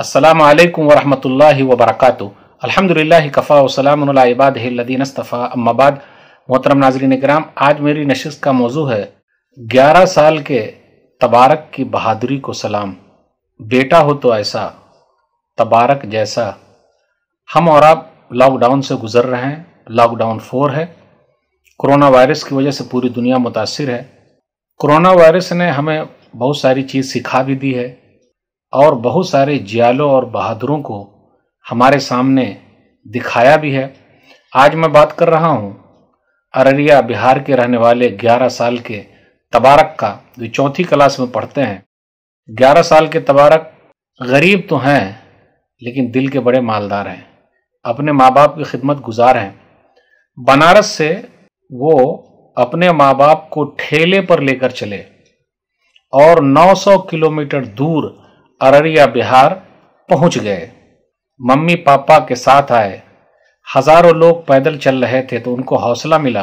अस्सलामु अलैकुम वरहमतुल्लाहि वबरकातुहू। अल्हम्दुलिल्लाहि कफ़ा व सलामुन अला इबादिहि अल्लज़ीना इस्तफ़ा, अम्मा बाद। मोहतरम नाज़रीन किराम, आज मेरी नशिस्त का मौजू है 11 साल के तबारक की बहादुरी को सलाम। बेटा हो तो ऐसा तबारक जैसा। हम और आप लॉकडाउन से गुजर रहे हैं। लॉकडाउन 4 है। कोरोना वायरस की वजह से पूरी दुनिया मुतासिर है। कोरोना वायरस ने हमें बहुत सारी चीज़ सिखा भी दी है और बहुत सारे जियालों और बहादुरों को हमारे सामने दिखाया भी है। आज मैं बात कर रहा हूँ अररिया बिहार के रहने वाले 11 साल के तबारक का, जो 4th क्लास में पढ़ते हैं। 11 साल के तबारक गरीब तो हैं लेकिन दिल के बड़े मालदार हैं, अपने माँ बाप की खिदमत गुजार हैं। बनारस से वो अपने माँ बाप को ठेले पर लेकर चले और 900 किलोमीटर दूर अररिया बिहार पहुंच गए। मम्मी पापा के साथ आए। हजारों लोग पैदल चल रहे थे तो उनको हौसला मिला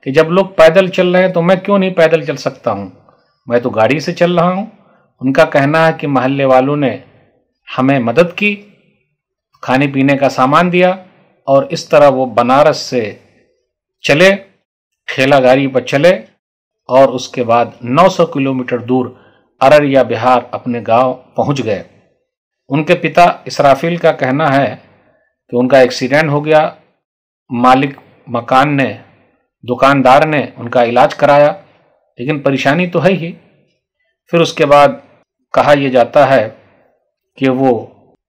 कि जब लोग पैदल चल रहे हैं तो मैं क्यों नहीं पैदल चल सकता हूं, मैं तो गाड़ी से चल रहा हूं। उनका कहना है कि मोहल्ले वालों ने हमें मदद की, खाने पीने का सामान दिया और इस तरह वो बनारस से चले, ठेला गाड़ी पर चले और उसके बाद 900 किलोमीटर दूर अररिया बिहार अपने गांव पहुंच गए। उनके पिता इसराफिल का कहना है कि उनका एक्सीडेंट हो गया। मालिक मकान ने, दुकानदार ने उनका इलाज कराया, लेकिन परेशानी तो है ही। फिर उसके बाद कहा यह जाता है कि वो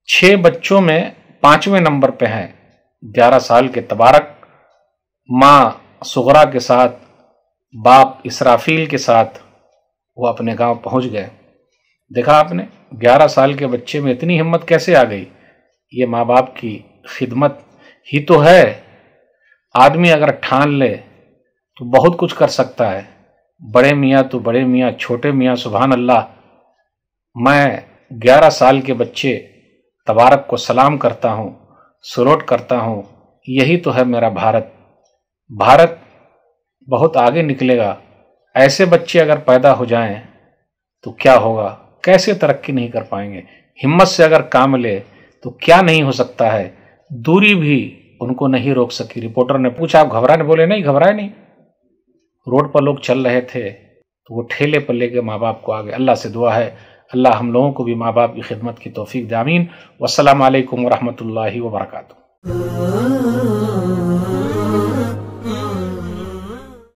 6 बच्चों में 5वें नंबर पे हैं। 11 साल के तबारक माँ सुगरा के साथ, बाप इसराफिल के साथ वो अपने गांव पहुंच गए। देखा आपने, 11 साल के बच्चे में इतनी हिम्मत कैसे आ गई। ये माँ बाप की खिदमत ही तो है। आदमी अगर ठान ले तो बहुत कुछ कर सकता है। बड़े मियाँ तो बड़े मियाँ, छोटे मियाँ सुभान अल्लाह। मैं 11 साल के बच्चे तबारक को सलाम करता हूँ, सलूट करता हूँ। यही तो है मेरा भारत। भारत बहुत आगे निकलेगा। ऐसे बच्चे अगर पैदा हो जाएं तो क्या होगा, कैसे तरक्की नहीं कर पाएंगे। हिम्मत से अगर काम ले तो क्या नहीं हो सकता है। दूरी भी उनको नहीं रोक सकी। रिपोर्टर ने पूछा आप घबराए? बोले नहीं, घबराए नहीं। रोड पर लोग चल रहे थे तो वो ठेले पर लेके माँ बाप को आ गए। अल्लाह से दुआ है अल्लाह हम लोगों को भी माँ बाप की खिदमत की तौफीक दे। आमीन। वस्सलामु अलैकुम वरहमतुल्लाहि वबरकातुहू।